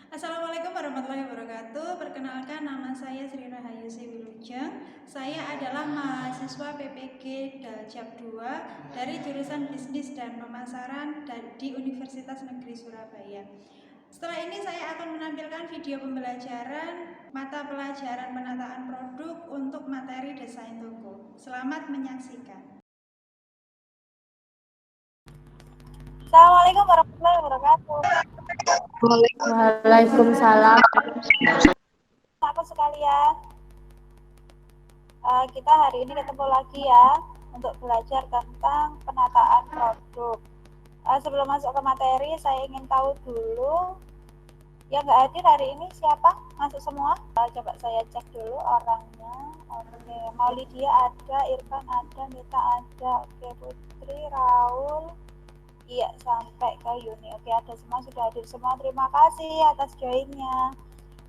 Assalamualaikum warahmatullahi wabarakatuh. Perkenalkan, nama saya Sri Rahayu Wilujeng. Saya adalah mahasiswa PPG Daljab 2 dari jurusan Bisnis dan Pemasaran di Universitas Negeri Surabaya. Setelah ini saya akan menampilkan video pembelajaran mata pelajaran penataan produk untuk materi desain toko. Selamat menyaksikan. Assalamualaikum warahmatullahi wabarakatuh. Waalaikumsalam. Sahabat sekalian, kita hari ini ketemu lagi ya untuk belajar tentang penataan produk. Sebelum masuk ke materi, saya ingin tahu dulu yang nggak hadir hari ini siapa? Masuk semua? Coba saya cek dulu orangnya. Oke, Maulidia ada, Irfan ada, Nita ada, oke, Putri, Raul, iya sampai ke Yuni. Oke, ada semua, sudah hadir semua. Terima kasih atas joinnya.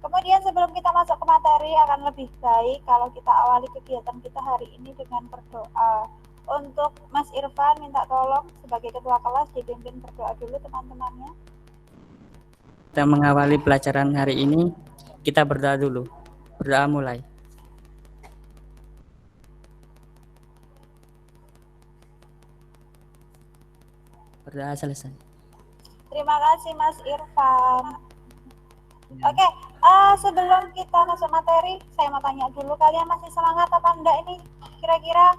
Kemudian sebelum kita masuk ke materi, akan lebih baik kalau kita awali kegiatan kita hari ini dengan berdoa. Untuk Mas Irfan, minta tolong sebagai ketua kelas dipimpin berdoa dulu teman-temannya. Kita mengawali pelajaran hari ini, kita berdoa dulu. Berdoa mulai. Berdoa selesai. Terima kasih Mas Irfan. Oke, sebelum kita masuk materi, saya mau tanya dulu, kalian masih semangat apa enggak ini? Kira-kira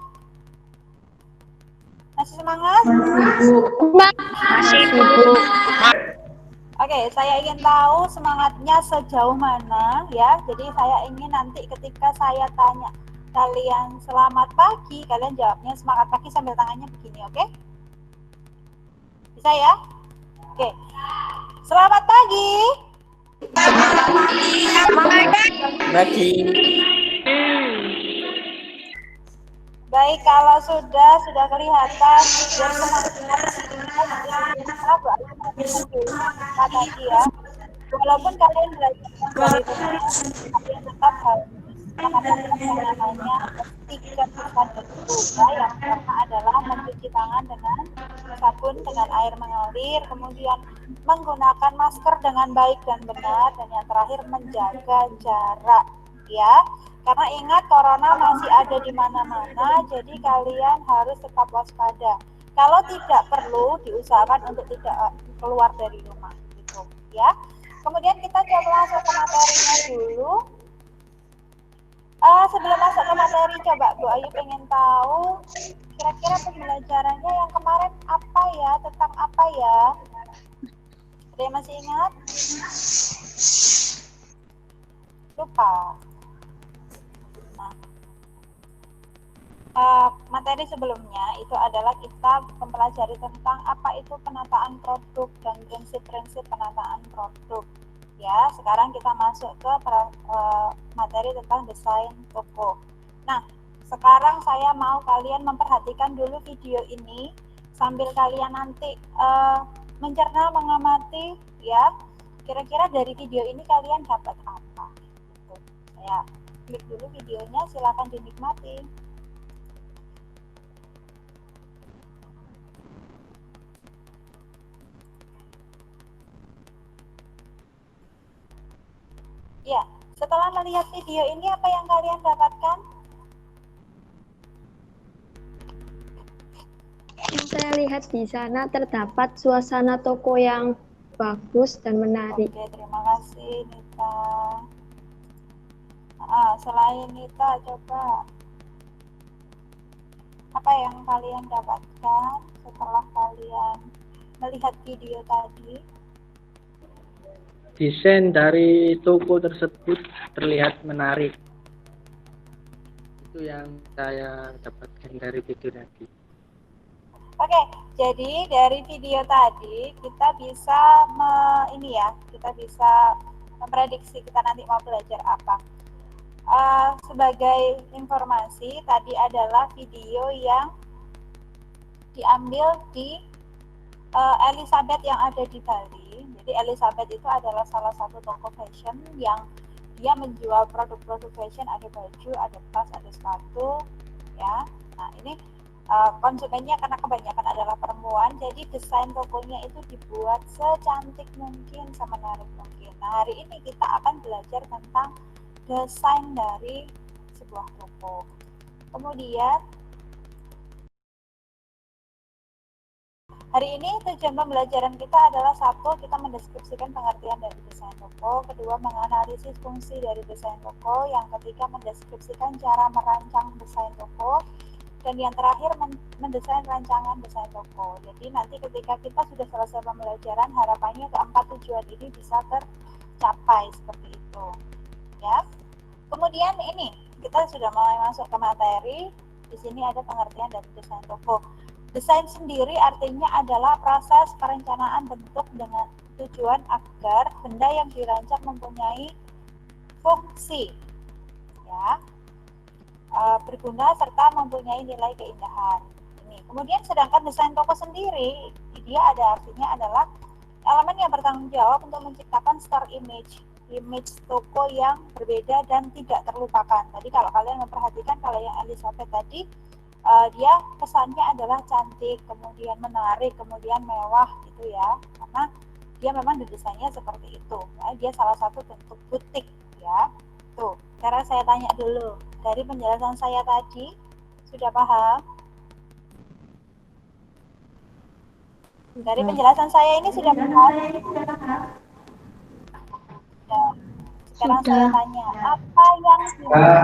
masih semangat? Masih, Bu. Oke, saya ingin tahu semangatnya sejauh mana ya. Jadi saya ingin nanti ketika saya tanya kalian selamat pagi, kalian jawabnya semangat pagi sambil tangannya begini, oke? Bisa ya? Oke. Selamat pagi. Bagi. Baik, kalau sudah kelihatan biar tadi ya. Walaupun kalian belajar dari rumah, kalian tetap harus melakukan yang namanya tiga buka. Yang pertama adalah mencuci tangan dengan sabun dengan air mengalir, kemudian menggunakan masker dengan baik dan benar, dan yang terakhir menjaga jarak ya. Karena ingat corona masih ada di mana-mana, jadi kalian harus tetap waspada. Kalau tidak perlu, diusahakan untuk tidak keluar dari rumah gitu ya. Kemudian kita coba masuk ke materinya dulu. Sebelum masuk ke materi, coba Bu Ayu pengen tahu kira-kira pembelajarannya yang kemarin apa ya, tentang apa ya? Ada yang masih ingat? Lupa. Materi sebelumnya itu adalah kita mempelajari tentang apa itu penataan produk dan prinsip-prinsip penataan produk. Ya, sekarang kita masuk ke materi tentang desain toko. Nah, sekarang saya mau kalian memperhatikan dulu video ini sambil kalian nanti mencerna, mengamati ya. Kira-kira dari video ini kalian dapat apa? Gitu. Saya klik dulu videonya, silakan dinikmati. Ya, setelah melihat video ini apa yang kalian dapatkan? Yang saya lihat di sana terdapat suasana toko yang bagus dan menarik. Oke, terima kasih Nita. Selain Nita, coba apa yang kalian dapatkan setelah kalian melihat video tadi? Desain dari toko tersebut terlihat menarik. Itu yang saya dapatkan dari video tadi. Oke, jadi dari video tadi kita bisa kita bisa memprediksi kita nanti mau belajar apa. Sebagai informasi, tadi adalah video yang diambil di Elizabeth yang ada di Bali. Jadi Elizabeth itu adalah salah satu toko fashion yang dia menjual produk-produk fashion, ada baju, ada tas, ada sepatu ya. Nah, ini konsumennya karena kebanyakan adalah perempuan, jadi desain tokonya itu dibuat secantik mungkin, semenarik mungkin. Nah, hari ini kita akan belajar tentang desain dari sebuah toko. Kemudian hari ini tujuan pembelajaran kita adalah satu, kita mendeskripsikan pengertian dari desain toko, kedua menganalisis fungsi dari desain toko, yang ketiga mendeskripsikan cara merancang desain toko, dan yang terakhir mendesain rancangan desain toko. Jadi nanti ketika kita sudah selesai pembelajaran, harapannya keempat tujuan ini bisa tercapai seperti itu. Ya. Kemudian ini kita sudah mulai masuk ke materi. Di sini ada pengertian dari desain toko. Desain sendiri artinya adalah proses perencanaan bentuk dengan tujuan agar benda yang dirancang mempunyai fungsi, ya, berguna serta mempunyai nilai keindahan. Ini. Kemudian sedangkan desain toko sendiri, dia ada artinya adalah elemen yang bertanggung jawab untuk menciptakan store image toko yang berbeda dan tidak terlupakan. Tadi kalau kalian memperhatikan, kalau yang Elizabeth tadi, dia kesannya adalah cantik, kemudian menarik, kemudian mewah gitu ya, karena dia memang didesainnya seperti itu. Nah, dia salah satu bentuk butik ya. Tuh, sekarang saya tanya dulu, dari penjelasan saya tadi sudah paham? Dari penjelasan saya ini sudah paham? Sekarang saya tanya, apa yang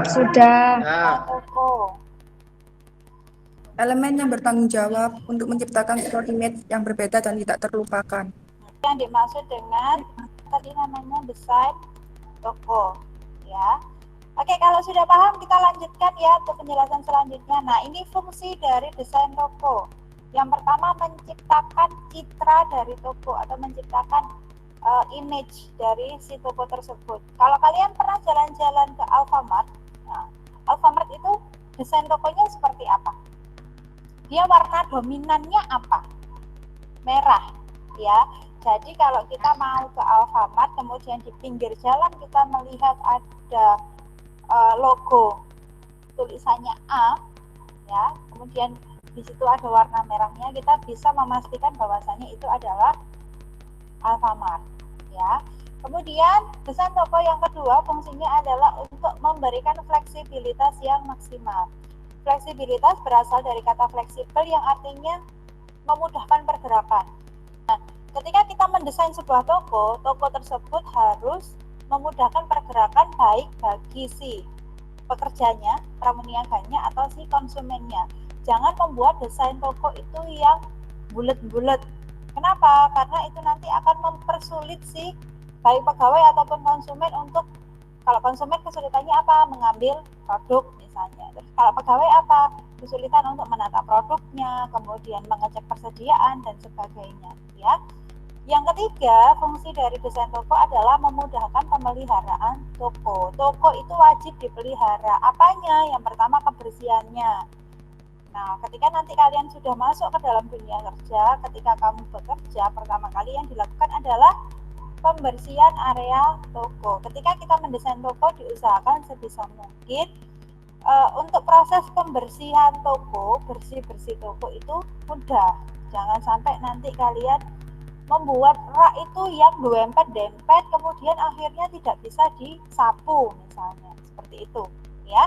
Sudah. toko? Elemen yang bertanggung jawab untuk menciptakan store image yang berbeda dan tidak terlupakan. Yang dimaksud dengan tadi namanya desain toko, ya. Oke, kalau sudah paham kita lanjutkan ya untuk penjelasan selanjutnya. Nah, ini fungsi dari desain toko. Yang pertama, menciptakan citra dari toko atau menciptakan image dari si toko tersebut. Kalau kalian pernah jalan-jalan ke Alfamart, nah, Alfamart itu desain tokonya seperti apa? Dia warna dominannya apa? Merah, ya. Jadi kalau kita mau ke Alfamart, kemudian di pinggir jalan kita melihat ada logo tulisannya A, ya. Kemudian di situ ada warna merahnya, kita bisa memastikan bahwasannya itu adalah Alfamart, ya. Kemudian desain toko yang kedua fungsinya adalah untuk memberikan fleksibilitas yang maksimal. Fleksibilitas berasal dari kata fleksibel yang artinya memudahkan pergerakan. Nah, ketika kita mendesain sebuah toko, toko tersebut harus memudahkan pergerakan baik bagi si pekerjanya, pramuniaganya, atau si konsumennya. Jangan membuat desain toko itu yang bulat-bulat. Kenapa? Karena itu nanti akan mempersulit si baik pegawai ataupun konsumen untuk, kalau konsumen kesulitannya apa? Mengambil produk misalnya. Terus kalau pegawai apa? Kesulitan untuk menata produknya, kemudian mengecek persediaan dan sebagainya, ya. Yang ketiga, fungsi dari desain toko adalah memudahkan pemeliharaan toko. Toko itu wajib dipelihara. Apanya? Yang pertama, kebersihannya. Nah, ketika nanti kalian sudah masuk ke dalam dunia kerja, ketika kamu bekerja, pertama kali yang dilakukan adalah pembersihan area toko. Ketika kita mendesain toko, diusahakan sebisa mungkin untuk proses pembersihan toko, bersih-bersih toko itu mudah. Jangan sampai nanti kalian membuat rak itu yang dempet-dempet, kemudian akhirnya tidak bisa disapu misalnya, seperti itu, ya.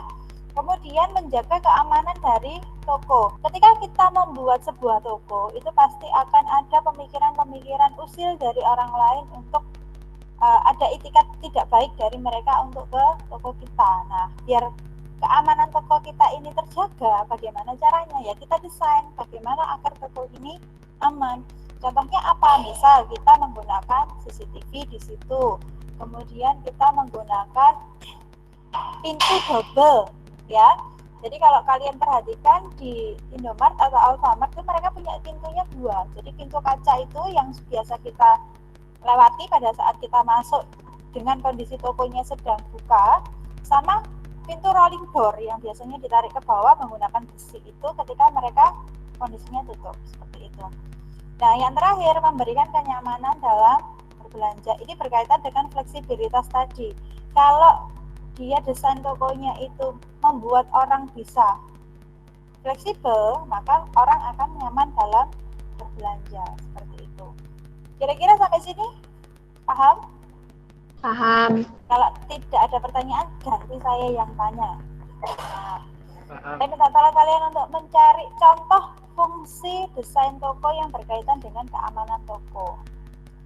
Kemudian menjaga keamanan dari toko. Ketika kita membuat sebuah toko, itu pasti akan ada pemikiran-pemikiran usil dari orang lain untuk ada itikat tidak baik dari mereka untuk ke toko kita. Nah, biar keamanan toko kita ini terjaga, bagaimana caranya? Ya kita desain bagaimana agar toko ini aman. Contohnya apa? Misal kita menggunakan CCTV di situ, kemudian kita menggunakan pintu double, ya. Jadi kalau kalian perhatikan di Indomart atau Alfamart itu mereka punya pintunya dua. Jadi pintu kaca itu yang biasa kita lewati pada saat kita masuk dengan kondisi tokonya sedang buka, sama pintu rolling door yang biasanya ditarik ke bawah menggunakan besi itu ketika mereka kondisinya tutup, seperti itu. Nah, yang terakhir, memberikan kenyamanan dalam berbelanja. Ini berkaitan dengan fleksibilitas tadi. Kalau dia desain tokonya itu membuat orang bisa fleksibel, maka orang akan nyaman dalam berbelanja seperti itu. Kira-kira sampai sini paham? Paham. Kalau tidak ada pertanyaan, ganti saya yang tanya. Nah, Paham. saya minta tolong kalian untuk mencari contoh fungsi desain toko yang berkaitan dengan keamanan toko.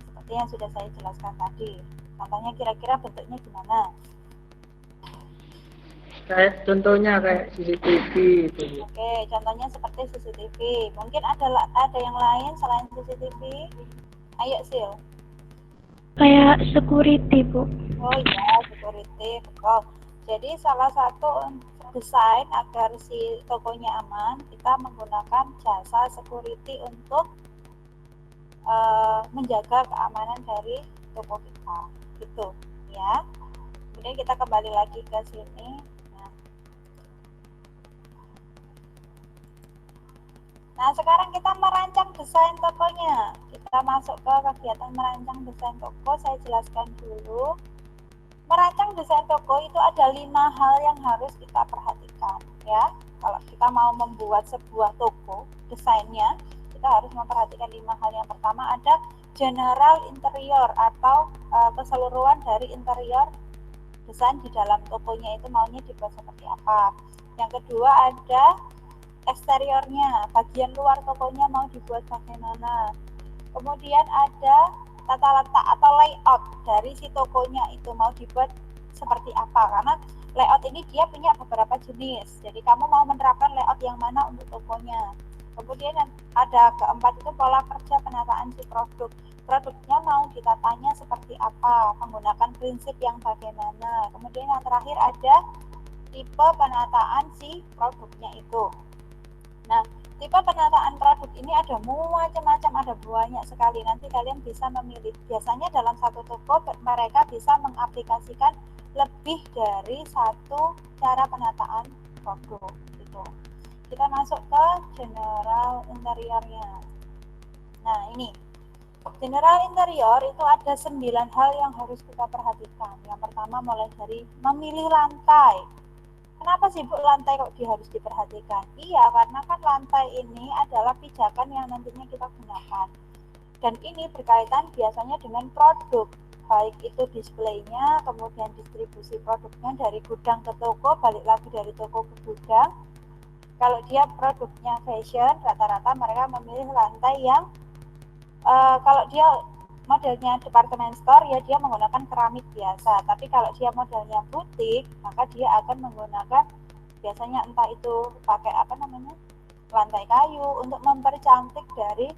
Seperti yang sudah saya jelaskan tadi. Contohnya kira-kira bentuknya gimana? Kayak contohnya kayak CCTV itu. Oke, contohnya seperti CCTV. Mungkin ada yang lain selain CCTV? Ayo, Sil. Kayak security, Bu. Oh iya, security, betul. Jadi salah satu desain agar si tokonya aman, kita menggunakan jasa security untuk menjaga keamanan dari toko kita, gitu ya. Kemudian kita kembali lagi ke sini. Nah, sekarang kita merancang desain tokonya. Kita masuk ke kegiatan merancang desain toko. Saya jelaskan dulu. Merancang desain toko itu ada 5 hal yang harus kita perhatikan, ya. Kalau kita mau membuat sebuah toko, desainnya, kita harus memperhatikan 5 hal. Yang pertama ada general interior atau keseluruhan dari interior desain di dalam tokonya itu maunya dibuat seperti apa. Yang kedua ada eksteriornya, bagian luar tokonya mau dibuat bagaimana. Kemudian ada tata letak atau layout dari si tokonya itu mau dibuat seperti apa, karena layout ini dia punya beberapa jenis, jadi kamu mau menerapkan layout yang mana untuk tokonya. Kemudian yang ada keempat itu pola kerja penataan si produknya mau ditatanya seperti apa, menggunakan prinsip yang bagaimana. Kemudian yang terakhir ada tipe penataan si produknya itu. Nah, tipe penataan produk ini ada macam-macam, ada banyak sekali. Nanti kalian bisa memilih. Biasanya dalam satu toko mereka bisa mengaplikasikan lebih dari satu cara penataan produk gitu. Kita masuk ke general interiornya. Nah, ini general interior itu ada 9 hal yang harus kita perhatikan. Yang pertama mulai dari memilih lantai. Kenapa sih Bu lantai kok harus diperhatikan? Iya, karena kan lantai ini adalah pijakan yang nantinya kita gunakan. Dan ini berkaitan biasanya dengan produk, baik itu displaynya, kemudian distribusi produknya dari gudang ke toko, balik lagi dari toko ke gudang. Kalau dia produknya fashion, rata-rata mereka memilih lantai yang kalau dia modelnya department store ya dia menggunakan keramik biasa, tapi kalau dia modelnya butik maka dia akan menggunakan biasanya entah itu pakai lantai kayu untuk mempercantik dari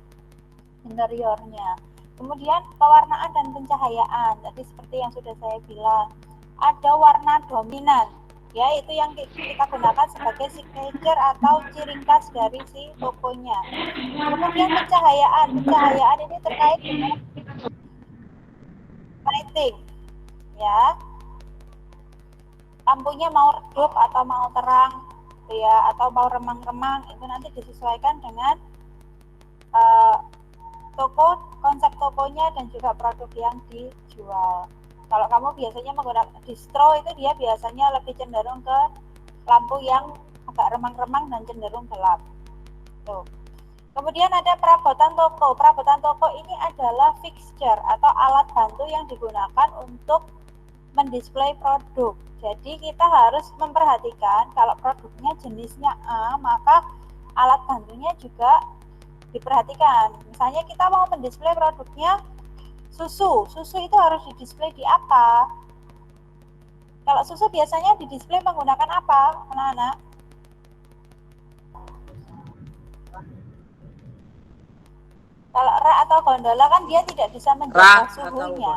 interiornya. Kemudian pewarnaan dan pencahayaan, tadi seperti yang sudah saya bilang, ada warna dominan ya, itu yang kita gunakan sebagai signature atau ciri khas dari si tokonya. Kemudian pencahayaan ini terkait dengan lighting ya, lampunya mau redup atau mau terang ya, atau mau remang-remang, itu nanti disesuaikan dengan toko, konsep tokonya dan juga produk yang dijual. Kalau kamu biasanya menggunakan distro itu dia biasanya lebih cenderung ke lampu yang agak remang-remang dan cenderung gelap. Tuh. Kemudian ada perabotan toko. Perabotan toko ini adalah fixture atau alat bantu yang digunakan untuk mendisplay produk. Jadi kita harus memperhatikan kalau produknya jenisnya A, maka alat bantunya juga diperhatikan. Misalnya kita mau mendisplay produknya susu itu harus didisplay di apa? Kalau susu biasanya didisplay menggunakan apa, anak-anak? Kalau rak atau gondola kan dia tidak bisa menjaga suhunya.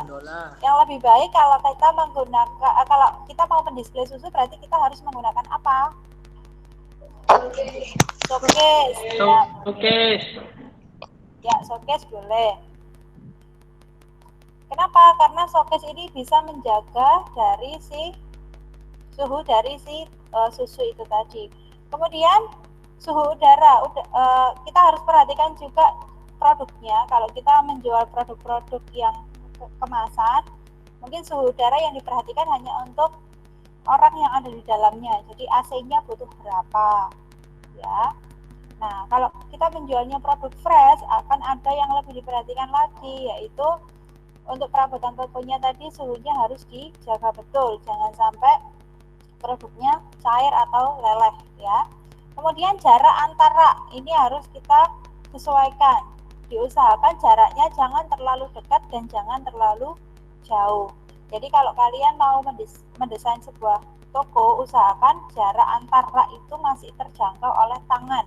Yang lebih baik kalau kita menggunakan, kalau kita mau mendisplay susu berarti kita harus menggunakan apa? Showcase. Ya, showcase boleh. Kenapa? Karena showcase ini bisa menjaga dari si suhu dari si susu itu tadi. Kemudian suhu udara, kita harus perhatikan juga produknya. Kalau kita menjual produk-produk yang kemasan, mungkin suhu udara yang diperhatikan hanya untuk orang yang ada di dalamnya. Jadi AC-nya butuh berapa. ya. Nah, kalau kita menjualnya produk fresh akan ada yang lebih diperhatikan lagi, yaitu untuk perabotan tokonya tadi suhunya harus dijaga betul, jangan sampai produknya cair atau leleh ya. Kemudian jarak antara ini harus kita sesuaikan. Diusahakan jaraknya jangan terlalu dekat dan jangan terlalu jauh. Jadi kalau kalian mau mendesain sebuah toko, usahakan jarak antara itu masih terjangkau oleh tangan.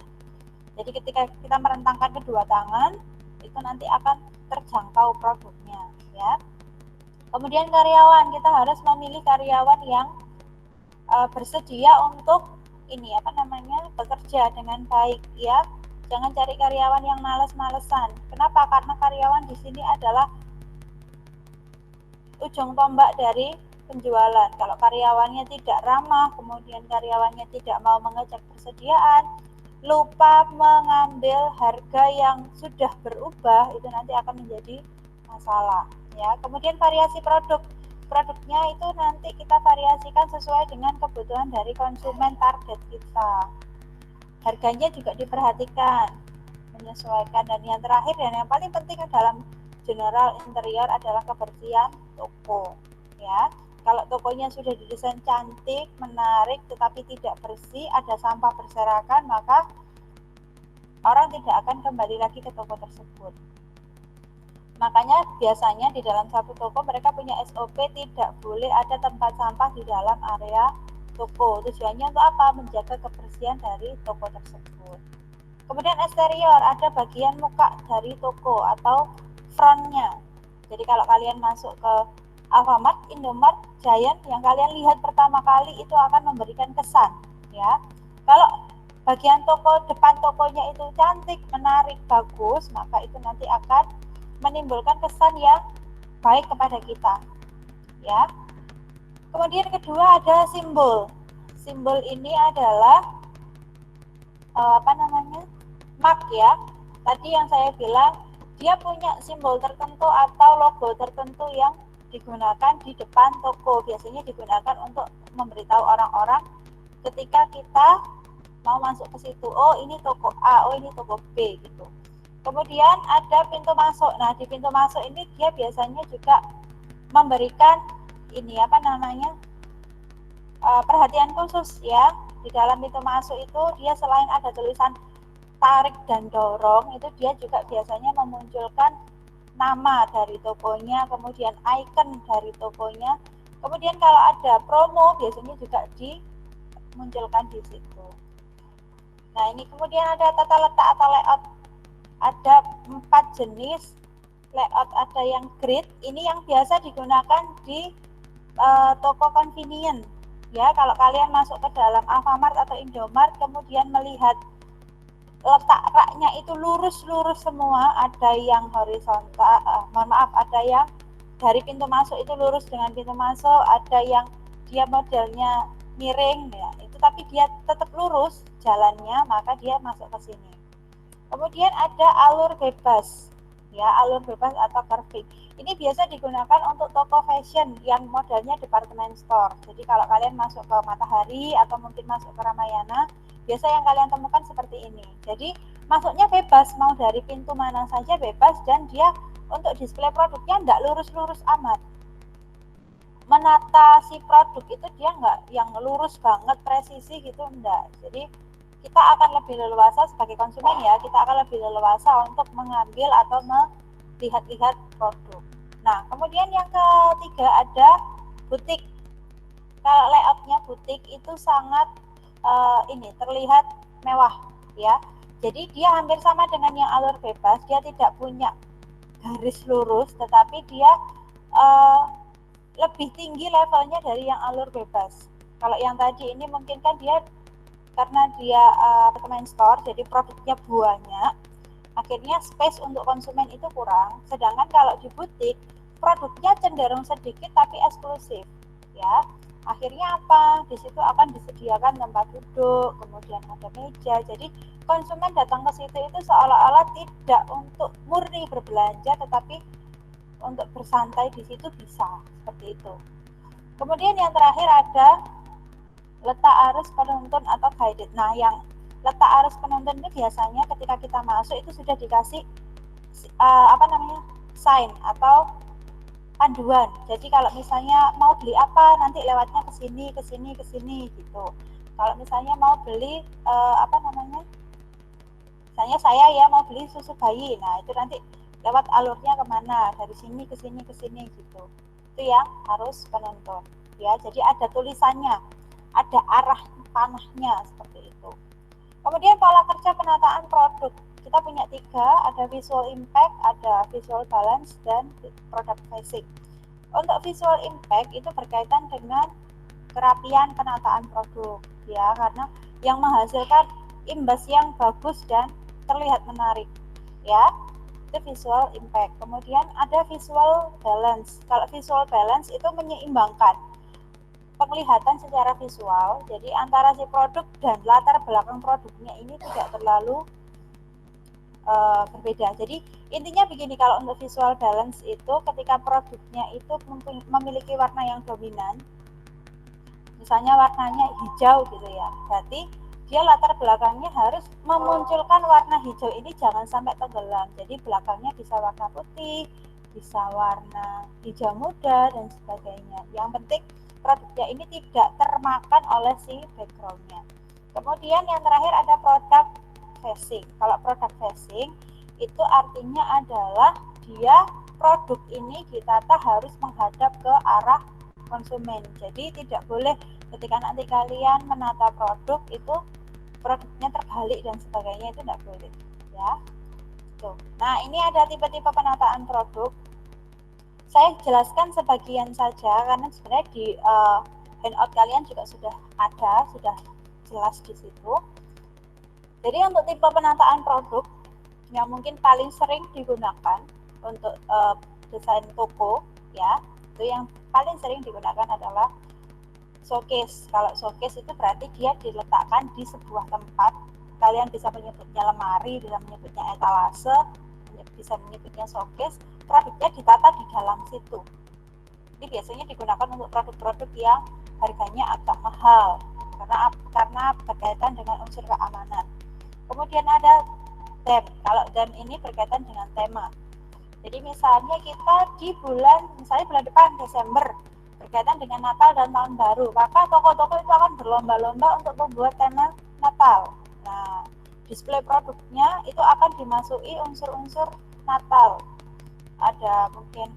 Jadi ketika kita merentangkan kedua tangan, itu nanti akan terjangkau produknya ya. Kemudian karyawan, kita harus memilih karyawan yang bersedia untuk bekerja dengan baik ya. Jangan cari karyawan yang malas-malesan. Kenapa? Karena karyawan di sini adalah ujung tombak dari penjualan. Kalau karyawannya tidak ramah, kemudian karyawannya tidak mau mengecek persediaan, lupa mengambil harga yang sudah berubah, itu nanti akan menjadi masalah ya. Kemudian variasi produknya itu nanti kita variasikan sesuai dengan kebutuhan dari konsumen target kita. Harganya juga diperhatikan, menyesuaikan. Dan yang terakhir dan yang paling penting dalam general interior adalah kebersihan toko ya. Kalau tokonya sudah didesain cantik, menarik, tetapi tidak bersih, ada sampah berserakan, maka orang tidak akan kembali lagi ke toko tersebut. Makanya biasanya di dalam satu toko mereka punya SOP, tidak boleh ada tempat sampah di dalam area toko. Tujuannya untuk apa? Menjaga kebersihan dari toko tersebut. Kemudian eksterior, ada bagian muka dari toko atau frontnya. Jadi kalau kalian masuk ke Alfamart, Indomart, Giant, yang kalian lihat pertama kali itu akan memberikan kesan ya. Kalau bagian toko, depan tokonya itu cantik, menarik, bagus, maka itu nanti akan menimbulkan kesan yang baik kepada kita ya. Kemudian kedua ada simbol. Simbol ini adalah mark ya. Tadi yang saya bilang dia punya simbol tertentu atau logo tertentu yang digunakan di depan toko. Biasanya digunakan untuk memberitahu orang-orang ketika kita mau masuk ke situ. Oh, ini toko A, oh ini toko B gitu. Kemudian ada pintu masuk. Nah, di pintu masuk ini dia biasanya juga memberikan perhatian khusus ya. Di dalam pintu masuk itu dia selain ada tulisan tarik dan dorong, itu dia juga biasanya memunculkan nama dari tokonya, kemudian icon dari tokonya. Kemudian kalau ada promo biasanya juga dimunculkan di situ. Nah, ini kemudian ada tata letak atau layout. Ada 4 jenis layout. Ada yang grid, ini yang biasa digunakan di toko convenient ya. Kalau kalian masuk ke dalam Alfamart atau Indomart kemudian melihat letak raknya itu lurus-lurus semua, ada yang horizontal, ada yang dari pintu masuk itu lurus dengan pintu masuk, ada yang dia modelnya miring ya, itu tapi dia tetap lurus jalannya, maka dia masuk ke sini. Kemudian ada alur bebas ya, alur bebas atau curving. Ini biasa digunakan untuk toko fashion yang modelnya department store. Jadi kalau kalian masuk ke Matahari atau mungkin masuk ke Ramayana, biasa yang kalian temukan seperti ini. Jadi masuknya bebas, mau dari pintu mana saja bebas, dan dia untuk display produknya enggak lurus-lurus amat. Menata si produk itu dia enggak yang lurus banget, presisi gitu enggak. Jadi kita akan lebih leluasa sebagai konsumen ya, kita akan lebih leluasa untuk mengambil atau melihat-lihat produk. Nah, kemudian yang ketiga ada butik. Kalau layoutnya butik itu sangat terlihat mewah ya. Jadi dia hampir sama dengan yang alur bebas, dia tidak punya garis lurus, tetapi dia lebih tinggi levelnya dari yang alur bebas. Kalau yang tadi ini mungkin kan dia karena dia department store, jadi produknya banyak, akhirnya space untuk konsumen itu kurang. Sedangkan kalau di butik produknya cenderung sedikit tapi eksklusif ya. Akhirnya apa? Di situ akan disediakan tempat duduk, kemudian ada meja. Jadi konsumen datang ke situ itu seolah-olah tidak untuk murni berbelanja, tetapi untuk bersantai di situ bisa seperti itu. Kemudian yang terakhir ada letak arus penuntun atau guided. Nah, yang letak arus penonton itu biasanya ketika kita masuk itu sudah dikasih sign atau panduan. Jadi kalau misalnya mau beli apa nanti lewatnya ke sini gitu. Kalau misalnya mau beli misalnya saya ya mau beli susu bayi, nah itu nanti lewat alurnya kemana, dari sini ke sini gitu. Itu yang harus penonton ya. Jadi ada tulisannya, ada arah panahnya seperti itu. Kemudian pola kerja penataan produk kita punya 3, ada visual impact, ada visual balance, dan product facing. Untuk visual impact itu berkaitan dengan kerapian penataan produk ya, karena yang menghasilkan imbas yang bagus dan terlihat menarik ya, itu visual impact. Kemudian ada visual balance. Kalau visual balance itu menyeimbangkan penglihatan secara visual, jadi antara si produk dan latar belakang produknya ini tidak terlalu berbeda. Jadi intinya begini, kalau untuk visual balance itu ketika produknya itu memiliki warna yang dominan, misalnya warnanya hijau gitu ya, berarti dia latar belakangnya harus memunculkan warna hijau ini jangan sampai tenggelam. Jadi belakangnya bisa warna putih, bisa warna hijau muda dan sebagainya. Yang penting produknya ini tidak termakan oleh si backgroundnya. Kemudian yang terakhir ada product facing. Kalau product facing itu artinya adalah dia produk ini ditata harus menghadap ke arah konsumen. Jadi tidak boleh ketika nanti kalian menata produk itu produknya terbalik dan sebagainya, itu tidak boleh ya. Tuh. Nah ini ada tipe-tipe penataan produk. Saya jelaskan sebagian saja karena sebenarnya di handout kalian juga sudah ada, sudah jelas di situ. Jadi untuk tipe penataan produk yang mungkin paling sering digunakan untuk desain toko ya, itu yang paling sering digunakan adalah showcase. Kalau showcase itu berarti dia diletakkan di sebuah tempat. Kalian bisa menyebutnya lemari, bisa menyebutnya etalase, bisa menyebutnya showcase. Produknya ditata di dalam situ. Ini biasanya digunakan untuk produk-produk yang harganya agak mahal karena berkaitan dengan unsur keamanan. Kemudian ada theme. Kalau theme ini berkaitan dengan tema. Jadi misalnya kita di bulan depan Desember berkaitan dengan Natal dan Tahun Baru, maka toko-toko itu akan berlomba-lomba untuk membuat tema Natal. Nah, display produknya itu akan dimasuki unsur-unsur Natal. Ada mungkin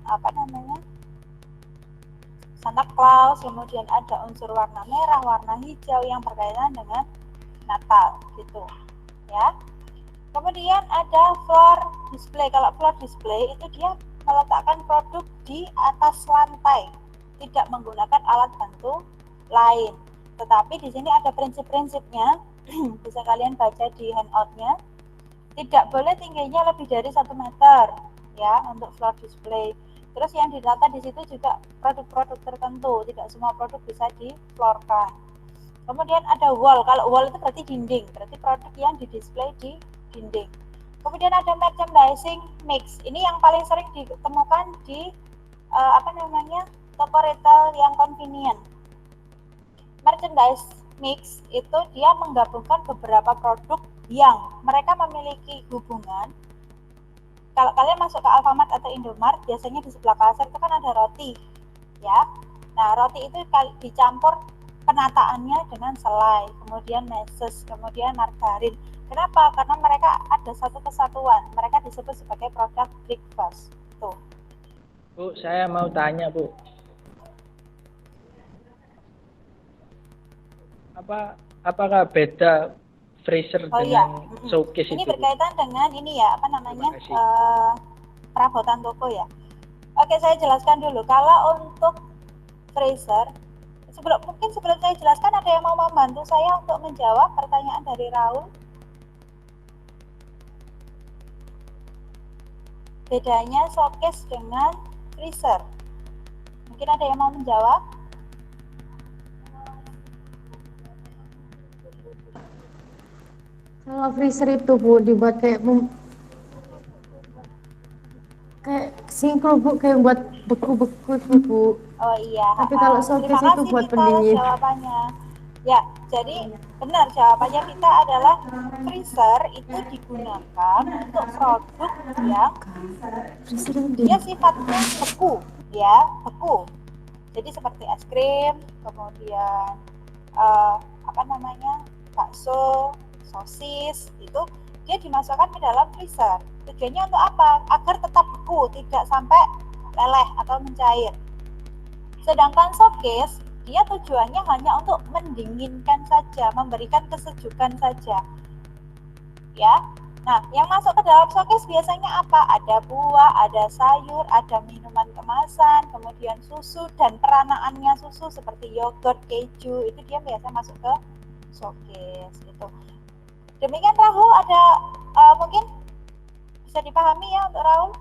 Santa Claus, kemudian ada unsur warna merah, warna hijau yang berkaitan dengan Natal gitu ya. Kemudian ada floor display. Kalau floor display itu dia meletakkan produk di atas lantai, tidak menggunakan alat bantu lain. Tetapi di sini ada prinsip-prinsipnya, bisa kalian baca di handoutnya. Tidak boleh tingginya lebih dari 1 meter ya untuk floor display. Terus yang ditata di situ juga produk-produk tertentu, tidak semua produk bisa di-floorkan. Kemudian ada wall. Kalau wall itu berarti dinding, berarti produk yang di-display di dinding. Kemudian ada merchandising mix. Ini yang paling sering ditemukan di toko retail yang convenient. Merchandise mix itu dia menggabungkan beberapa produk yang mereka memiliki hubungan. Kalau kalian masuk ke Alfamart atau Indomart, biasanya di sebelah kasir itu kan ada roti ya. Nah roti itu dicampur penataannya dengan selai, kemudian meses, kemudian margarin. Kenapa? Karena mereka ada satu kesatuan, mereka disebut sebagai produk breakfast. Tuh. Bu, saya mau tanya, Bu. Apakah beda freezer dengan showcase ini itu? Ini berkaitan dengan ini ya, perabotan toko ya. Oke, saya jelaskan dulu. Kalau untuk freezer, mungkin sebelum saya jelaskan, ada yang mau membantu saya untuk menjawab pertanyaan dari Raul? Bedanya showcase dengan freezer. Mungkin ada yang mau menjawab? Kalau freezer itu Bu dibuat kayak singkul Bu, kayak buat beku-beku itu Bu. Oh iya. Tapi kalau showcase itu buat pendingin. Jawabannya. Ya, jadi benar jawabannya kita adalah freezer itu digunakan untuk produk yang dia sifatnya beku, ya, beku. Jadi seperti es krim, kemudian apa namanya, bakso, sosis, itu dia dimasukkan ke dalam freezer. Tujuannya untuk apa? Agar tetap beku, tidak sampai leleh atau mencair. Sedangkan showcase, dia tujuannya hanya untuk mendinginkan saja, memberikan kesejukan saja. Ya. Nah, yang masuk ke dalam showcase biasanya apa? Ada buah, ada sayur, ada minuman kemasan, kemudian susu dan peranaannya susu seperti yogurt, keju, itu dia biasa masuk ke showcase gitu. Demikian Rahul, ada mungkin bisa dipahami ya untuk Rahul?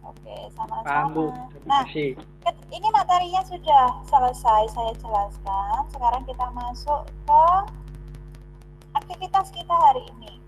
Oke, Paham, Bu. sama-sama. Terima Nah, kasih. ini materinya sudah selesai saya jelaskan. Sekarang kita masuk ke aktivitas kita hari ini.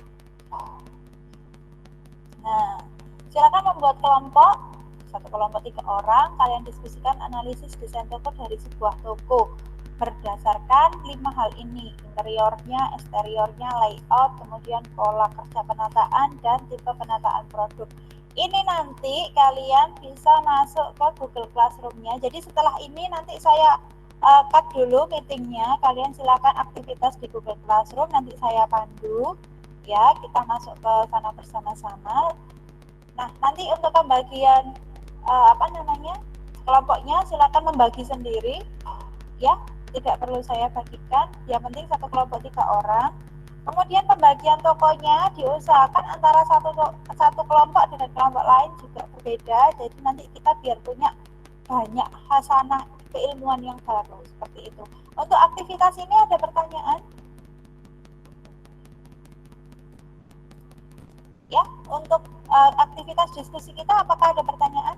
Nah, silakan membuat kelompok, satu kelompok 3 orang. Kalian diskusikan analisis desain toko dari sebuah toko berdasarkan 5 hal ini: interiornya, eksteriornya, layout, kemudian pola kerja penataan, dan tipe penataan produk. Ini nanti kalian bisa masuk ke Google Classroom-nya. Jadi setelah ini nanti saya cut dulu meetingnya. Kalian silakan aktivitas di Google Classroom, nanti saya pandu. Ya, kita masuk ke sana bersama-sama. Nah, nanti untuk pembagian kelompoknya silakan membagi sendiri. Ya, tidak perlu saya bagikan. Yang penting satu kelompok 3 orang. Kemudian pembagian tokonya diusahakan antara satu kelompok dengan kelompok lain juga berbeda. Jadi nanti kita biar punya banyak hasanah keilmuan yang baru seperti itu. Untuk aktivitas ini ada pertanyaan? Ya, untuk aktivitas diskusi kita apakah ada pertanyaan?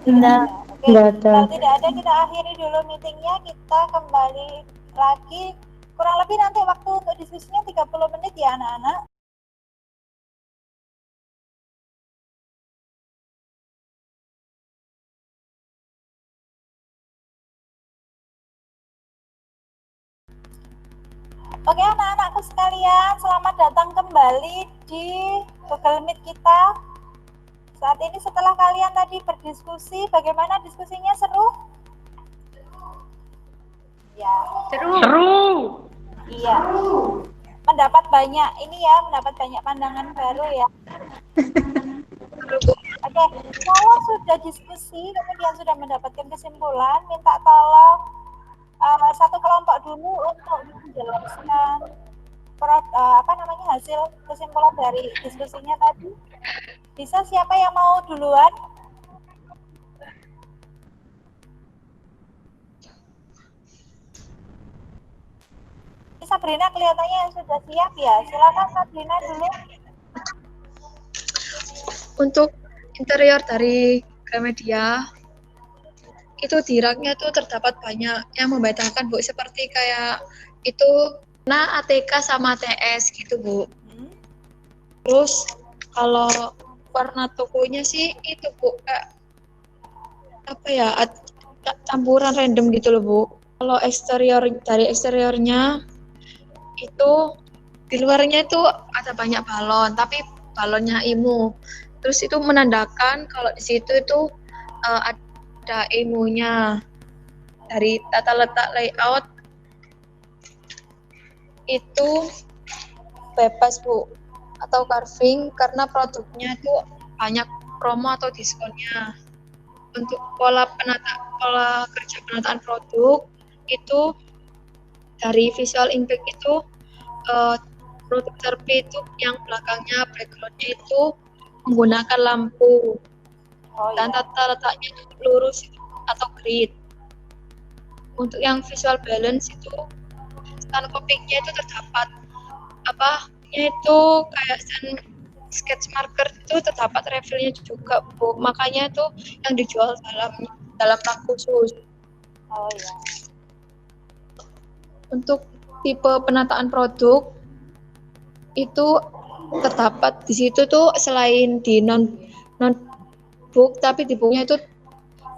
Tidak. Oke. Tidak ada. Kalau tidak ada, kita akhiri dulu meetingnya. Kita kembali lagi kurang lebih nanti waktu untuk diskusinya 30 menit ya anak-anak. Oke anak-anakku sekalian, selamat datang kembali di Google Meet kita. Saat ini setelah kalian tadi berdiskusi, bagaimana diskusinya, seru? Ya. Seru. Iya. Mendapat banyak pandangan baru ya. Oke, kalau sudah diskusi kemudian sudah mendapatkan kesimpulan, minta tolong satu kelompok dulu untuk menjelaskan hasil kesimpulan dari diskusinya tadi. Bisa siapa yang mau duluan? Sabrina kelihatannya yang sudah siap ya. Silakan Sabrina dulu. Untuk interior dari Gramedia itu di raknya itu terdapat banyak yang membedakan, Bu, seperti kayak itu ATK sama TS gitu, Bu. Terus kalau warna tokonya sih itu, Bu, kayak campuran random gitu loh, Bu. Kalau eksteriornya itu di luarnya itu ada banyak balon, tapi balonnya IMU. Terus itu menandakan kalau di situ itu ada IMU-nya. Dari tata letak layout itu bebas, Bu, atau carving karena produknya itu banyak promo atau diskonnya. Untuk pola kerja penataan produk itu dari visual impact itu produk terpilih itu yang belakangnya backgroundnya itu menggunakan lampu dan tata letaknya itu lurus atau grid. Untuk yang visual balance itu stand copyingnya itu terdapat itu kayak stand sketch marker itu terdapat refill-nya juga, Bu. Makanya itu yang dijual dalam rak khusus. Oh ya. Untuk tipe penataan produk itu terdapat di situ tuh selain di non book, tapi di booknya itu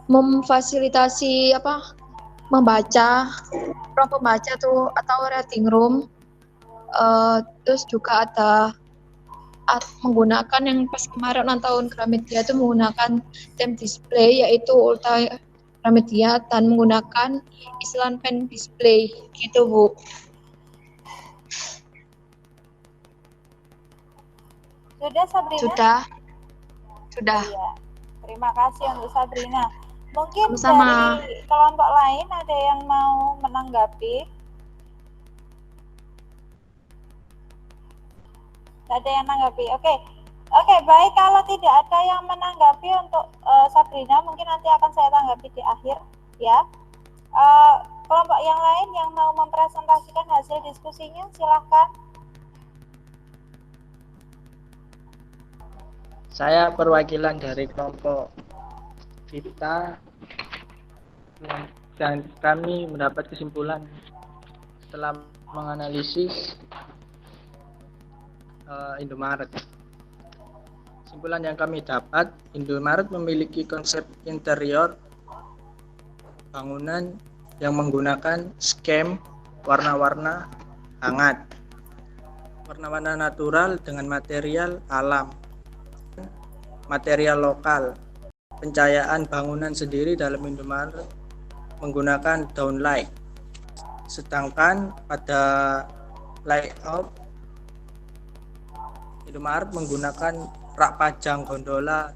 memfasilitasi membaca, prompt membaca tuh atau reading room. Terus juga ada menggunakan yang pas kemarin ulang tahun Gramedia itu menggunakan theme display yaitu Ultra Gramedia dan menggunakan Island Pen Display gitu Bu. Sudah Sabrina? Sudah. Iya. Terima kasih untuk Sabrina. Mungkin Sama-sama. dari kelompok lain ada yang mau menanggapi? Tidak ada yang menanggapi. Oke, baik. Kalau tidak ada yang menanggapi untuk Sabrina, mungkin nanti akan saya tanggapi di akhir, ya. Kelompok yang lain yang mau mempresentasikan hasil diskusinya, silahkan. Saya perwakilan dari kelompok kita dan kami mendapat kesimpulan setelah menganalisis Indomaret. Kesimpulan yang kami dapat, Indomaret memiliki konsep interior bangunan yang menggunakan skema warna-warna hangat, warna-warna natural dengan material alam, material lokal. Pencahayaan bangunan sendiri dalam Indomaret menggunakan downlight, sedangkan pada layout Indomaret menggunakan rak pajang gondola.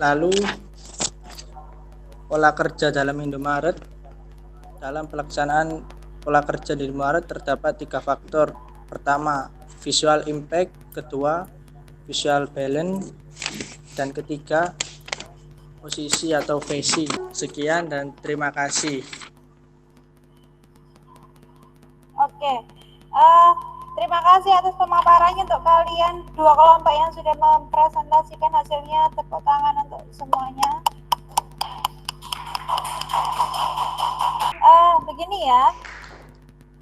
Lalu pola kerja dalam Indomaret, dalam pelaksanaan pola kerja di Indomaret terdapat 3 faktor. Pertama, visual impact, kedua, visual balance, dan ketiga, posisi atau facing. Sekian dan terima kasih. Oke. Terima kasih atas pemaparannya untuk kalian dua kelompok yang sudah mempresentasikan hasilnya. Tepuk tangan untuk semuanya. Begini ya.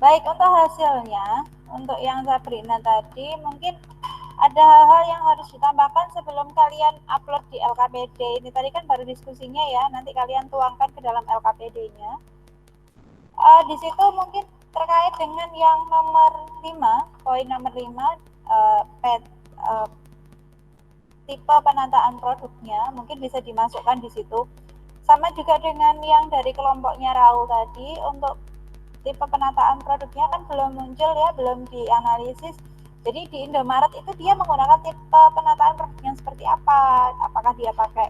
Baik, untuk hasilnya, untuk yang Sabrina tadi mungkin ada hal-hal yang harus ditambahkan sebelum kalian upload di LKPD. Ini tadi kan baru diskusinya ya, nanti kalian tuangkan ke dalam LKPD-nya. Di situ mungkin terkait dengan yang nomor 5, poin nomor 5, tipe penataan produknya mungkin bisa dimasukkan di situ. Sama juga dengan yang dari kelompoknya Raul tadi, untuk tipe penataan produknya kan belum muncul ya, belum dianalisis. Jadi di Indomaret itu dia menggunakan tipe penataan produk yang seperti apa? Apakah dia pakai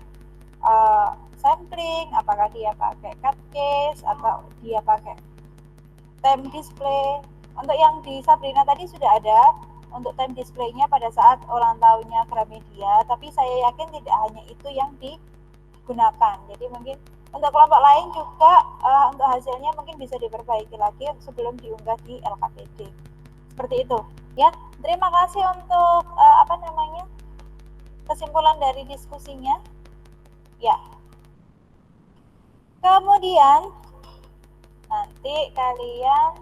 sampling, apakah dia pakai cut case, atau dia pakai theme display. Untuk yang di Sabrina tadi sudah ada untuk theme display-nya pada saat ulang tahunnya Gramedia, tapi saya yakin tidak hanya itu yang digunakan. Jadi mungkin untuk kelompok lain juga untuk hasilnya mungkin bisa diperbaiki lagi sebelum diunggah di LKPD. Seperti itu, ya. Terima kasih untuk kesimpulan dari diskusinya. Ya. Kemudian nanti kalian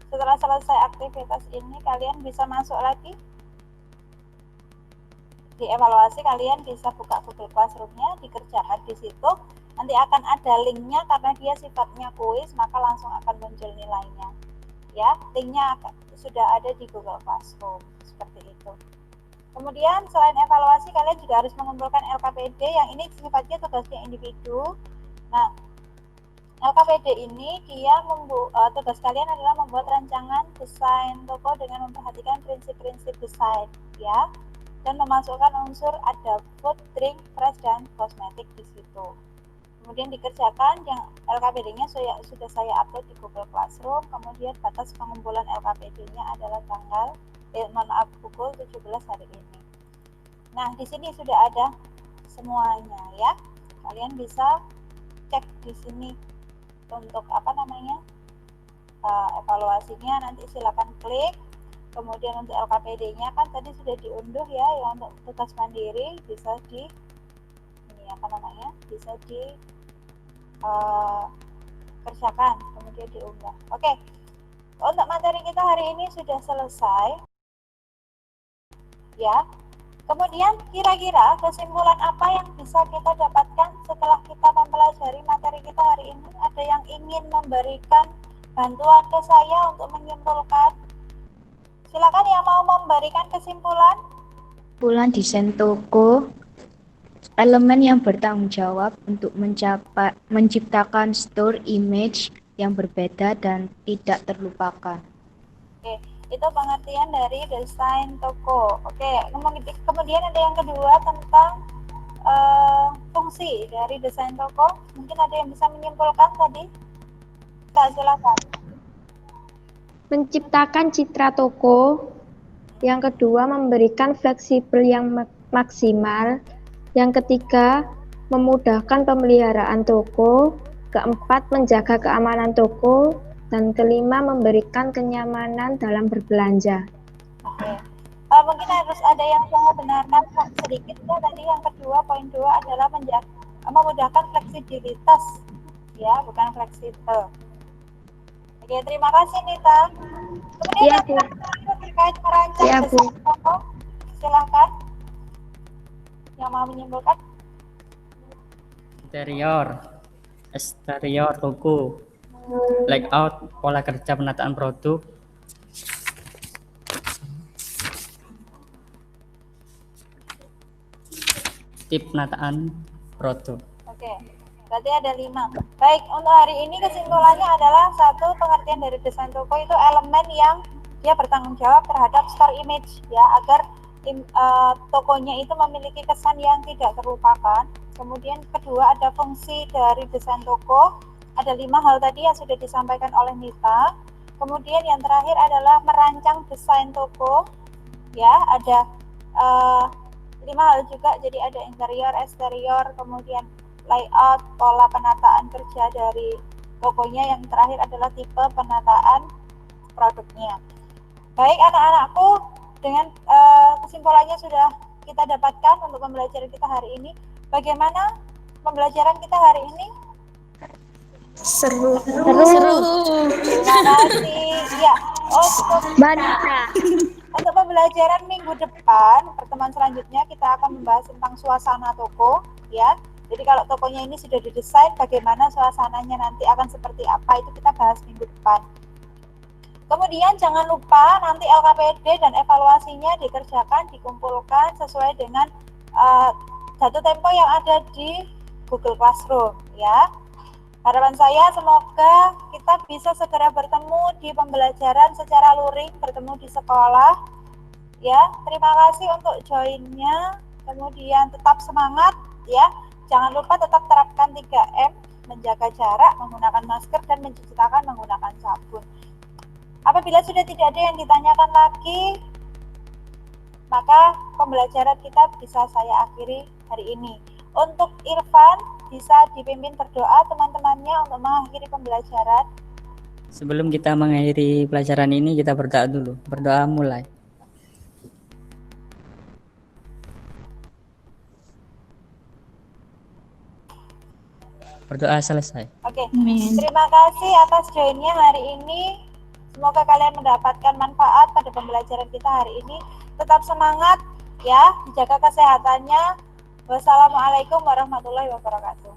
setelah selesai aktivitas ini kalian bisa masuk lagi di evaluasi. Kalian bisa buka Google Classroom-nya, dikerjakan di situ. Nanti akan ada linknya karena dia sifatnya kuis, maka langsung akan muncul nilainya. Ya, linknya sudah ada di Google Classroom seperti itu. Kemudian selain evaluasi, kalian juga harus mengumpulkan LKPD yang ini sifatnya tugasnya individu. Nah, LKPD ini dia tugas kalian adalah membuat rancangan desain toko dengan memperhatikan prinsip-prinsip desain, ya, dan memasukkan unsur ada food, drink, fresh, dan kosmetik di situ. Kemudian dikerjakan, yang LKPD-nya sudah saya upload di Google Classroom. Kemudian batas pengumpulan LKPD-nya adalah pukul 17 hari ini. Nah, di sini sudah ada semuanya ya. Kalian bisa cek di sini untuk evaluasinya. Nanti silakan klik. Kemudian untuk LKPD-nya kan tadi sudah diunduh ya, yang untuk tugas mandiri bisa kerjakan, kemudian diunggah. Oke, untuk materi kita hari ini sudah selesai ya. Kemudian kira-kira kesimpulan apa yang bisa kita dapatkan setelah kita mempelajari materi kita hari ini? Ada yang ingin memberikan bantuan ke saya untuk menyimpulkan? Silakan yang mau memberikan kesimpulan. Kesimpulan desain toko, elemen yang bertanggung jawab untuk menciptakan store image yang berbeda dan tidak terlupakan. Oke, itu pengertian dari desain toko. Oke, kemudian ada yang kedua tentang fungsi dari desain toko. Mungkin ada yang bisa menyimpulkan tadi? Silakan. Menciptakan citra toko. Yang kedua, memberikan fleksibel yang maksimal. Yang ketiga, memudahkan pemeliharaan toko. Keempat, menjaga keamanan toko. Dan kelima, memberikan kenyamanan dalam berbelanja. Oke. Mungkin harus ada yang saya benarkan sedikit ya, tadi yang kedua, poin 2 adalah memudahkan fleksibilitas, ya, bukan fleksibel. Oke, terima kasih Nita. Kemudian Iya, yang terkait merancang Iya, Bu. desain toko, silakan. Yang mau menyimpulkan? Interior, eksterior toko, layout, pola kerja penataan produk, tip penataan produk. Oke, berarti ada 5. Baik, untuk hari ini kesimpulannya adalah satu, pengertian dari desain toko itu elemen yang dia bertanggung jawab terhadap store image, ya, agar tokonya itu memiliki kesan yang tidak terlupakan. Kemudian kedua, ada fungsi dari desain toko. Ada 5 hal tadi yang sudah disampaikan oleh Nita. Kemudian yang terakhir adalah merancang desain toko. Ya, ada 5 hal juga. Jadi ada interior, eksterior, kemudian layout, pola penataan kerja dari tokonya. Yang terakhir adalah tipe penataan produknya. Baik anak-anakku, dengan kesimpulannya sudah kita dapatkan untuk pembelajaran kita hari ini. Bagaimana pembelajaran kita hari ini? Seru. Terima kasih. Ya, untuk pembelajaran minggu depan, pertemuan selanjutnya kita akan membahas tentang suasana toko, ya. Jadi kalau tokonya ini sudah didesain, bagaimana suasananya nanti akan seperti apa, itu kita bahas minggu depan. Kemudian jangan lupa nanti LKPD dan evaluasinya dikerjakan, dikumpulkan sesuai dengan jatuh tempo yang ada di Google Classroom, ya. Harapan saya semoga kita bisa segera bertemu di pembelajaran secara luring, bertemu di sekolah, ya. Terima kasih untuk joinnya. Kemudian tetap semangat, ya. Jangan lupa tetap terapkan 3M, menjaga jarak, menggunakan masker, dan mencuci tangan menggunakan sabun. Apabila sudah tidak ada yang ditanyakan lagi, maka pembelajaran kita bisa saya akhiri hari ini. Untuk Irfan, bisa dipimpin berdoa teman-temannya untuk mengakhiri pembelajaran. Sebelum kita mengakhiri pelajaran ini, kita berdoa dulu. Berdoa mulai. Berdoa selesai. Oke, terima kasih atas joinnya hari ini. Semoga kalian mendapatkan manfaat pada pembelajaran kita hari ini. Tetap semangat, ya, jaga kesehatannya. Wassalamualaikum warahmatullahi wabarakatuh.